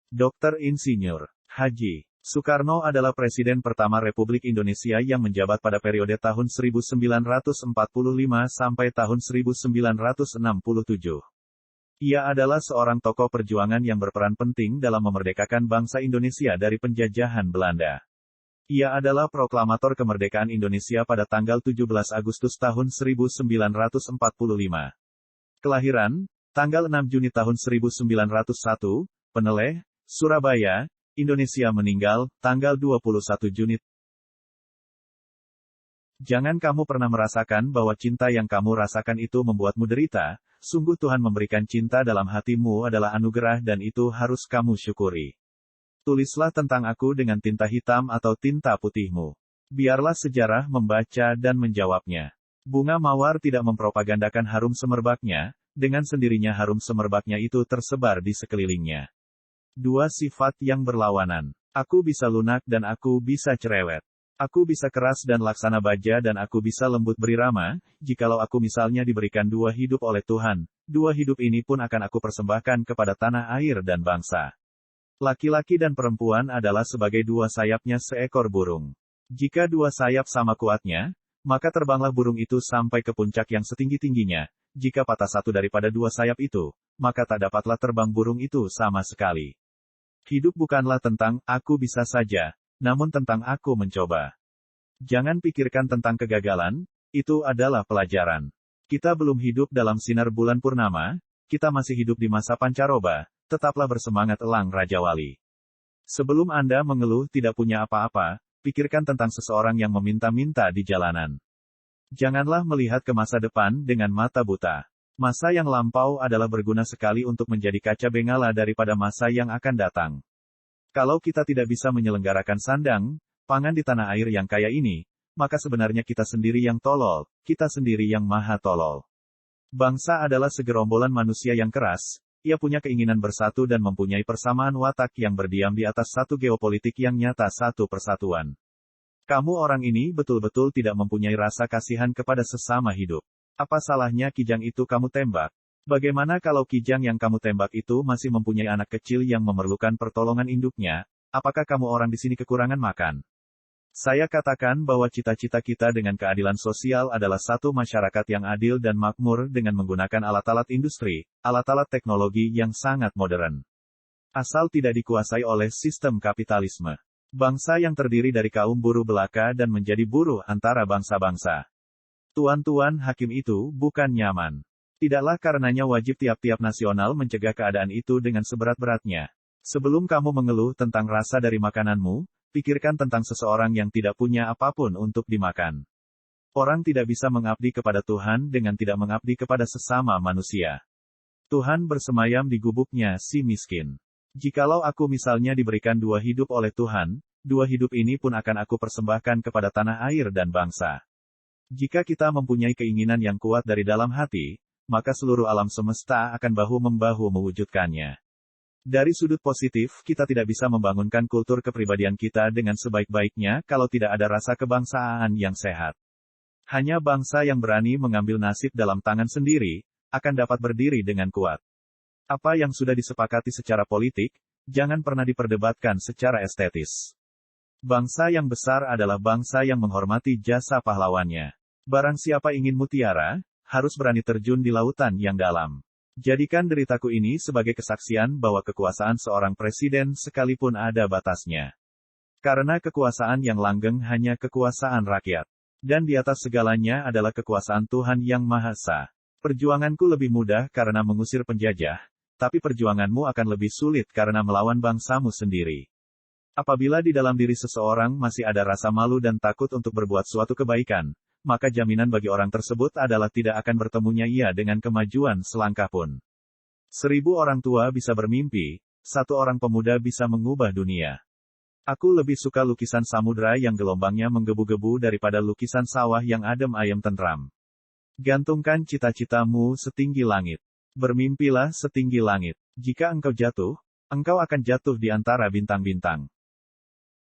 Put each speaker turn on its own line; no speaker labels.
Dr. Insinyur Haji Soekarno adalah Presiden pertama Republik Indonesia yang menjabat pada periode tahun 1945 sampai tahun 1967. Ia adalah seorang tokoh perjuangan yang berperan penting dalam memerdekakan bangsa Indonesia dari penjajahan Belanda. Ia adalah proklamator kemerdekaan Indonesia pada tanggal 17 Agustus tahun 1945. Kelahiran, tanggal 6 Juni tahun 1901, Peneleh, Surabaya, Indonesia. Meninggal, tanggal 21 Juni. Jangan kamu pernah merasakan bahwa cinta yang kamu rasakan itu membuatmu derita. Sungguh Tuhan memberikan cinta dalam hatimu adalah anugerah dan itu harus kamu syukuri. Tulislah tentang aku dengan tinta hitam atau tinta putihmu. Biarlah sejarah membaca dan menjawabnya. Bunga mawar tidak mempropagandakan harum semerbaknya, dengan sendirinya harum semerbaknya itu tersebar di sekelilingnya. Dua sifat yang berlawanan. Aku bisa lunak dan aku bisa cerewet. Aku bisa keras dan laksana baja dan aku bisa lembut berirama. Jikalau aku misalnya diberikan dua hidup oleh Tuhan, dua hidup ini pun akan aku persembahkan kepada tanah air dan bangsa. Laki-laki dan perempuan adalah sebagai dua sayapnya seekor burung. Jika dua sayap sama kuatnya, maka terbanglah burung itu sampai ke puncak yang setinggi-tingginya. Jika patah satu daripada dua sayap itu, maka tak dapatlah terbang burung itu sama sekali. Hidup bukanlah tentang aku bisa saja, namun tentang aku mencoba. Jangan pikirkan tentang kegagalan, itu adalah pelajaran. Kita belum hidup dalam sinar bulan purnama, kita masih hidup di masa pancaroba, tetaplah bersemangat elang Raja Wali. Sebelum Anda mengeluh tidak punya apa-apa, pikirkan tentang seseorang yang meminta-minta di jalanan. Janganlah melihat ke masa depan dengan mata buta. Masa yang lampau adalah berguna sekali untuk menjadi kaca bengala daripada masa yang akan datang. Kalau kita tidak bisa menyelenggarakan sandang, pangan di tanah air yang kaya ini, maka sebenarnya kita sendiri yang tolol, kita sendiri yang maha tolol. Bangsa adalah segerombolan manusia yang keras, ia punya keinginan bersatu dan mempunyai persamaan watak yang berdiam di atas satu geopolitik yang nyata, satu persatuan. Kamu orang ini betul-betul tidak mempunyai rasa kasihan kepada sesama hidup. Apa salahnya kijang itu kamu tembak? Bagaimana kalau kijang yang kamu tembak itu masih mempunyai anak kecil yang memerlukan pertolongan induknya? Apakah kamu orang di sini kekurangan makan? Saya katakan bahwa cita-cita kita dengan keadilan sosial adalah satu masyarakat yang adil dan makmur dengan menggunakan alat-alat industri, alat-alat teknologi yang sangat modern. Asal tidak dikuasai oleh sistem kapitalisme. Bangsa yang terdiri dari kaum buruh belaka dan menjadi buruh antara bangsa-bangsa. Tuan-tuan hakim itu bukan nyaman. Tidaklah karenanya wajib tiap-tiap nasional mencegah keadaan itu dengan seberat-beratnya. Sebelum kamu mengeluh tentang rasa dari makananmu, pikirkan tentang seseorang yang tidak punya apapun untuk dimakan. Orang tidak bisa mengabdi kepada Tuhan dengan tidak mengabdi kepada sesama manusia. Tuhan bersemayam di gubuknya si miskin. Jikalau aku misalnya diberikan dua hidup oleh Tuhan, dua hidup ini pun akan aku persembahkan kepada tanah air dan bangsa. Jika kita mempunyai keinginan yang kuat dari dalam hati, maka seluruh alam semesta akan bahu-membahu mewujudkannya. Dari sudut positif, kita tidak bisa membangunkan kultur kepribadian kita dengan sebaik-baiknya kalau tidak ada rasa kebangsaan yang sehat. Hanya bangsa yang berani mengambil nasib dalam tangan sendiri, akan dapat berdiri dengan kuat. Apa yang sudah disepakati secara politik, jangan pernah diperdebatkan secara estetis. Bangsa yang besar adalah bangsa yang menghormati jasa pahlawannya. Barang siapa ingin mutiara, harus berani terjun di lautan yang dalam. Jadikan deritaku ini sebagai kesaksian bahwa kekuasaan seorang presiden sekalipun ada batasnya. Karena kekuasaan yang langgeng hanya kekuasaan rakyat. Dan di atas segalanya adalah kekuasaan Tuhan yang Maha Esa. Perjuanganku lebih mudah karena mengusir penjajah, tapi perjuanganmu akan lebih sulit karena melawan bangsamu sendiri. Apabila di dalam diri seseorang masih ada rasa malu dan takut untuk berbuat suatu kebaikan, maka jaminan bagi orang tersebut adalah tidak akan bertemunya ia dengan kemajuan selangkah pun. 1000 orang tua bisa bermimpi, 1 orang pemuda bisa mengubah dunia. Aku lebih suka lukisan samudra yang gelombangnya menggebu-gebu daripada lukisan sawah yang adem ayem tentram. Gantungkan cita-citamu setinggi langit. Bermimpilah setinggi langit. Jika engkau jatuh, engkau akan jatuh di antara bintang-bintang.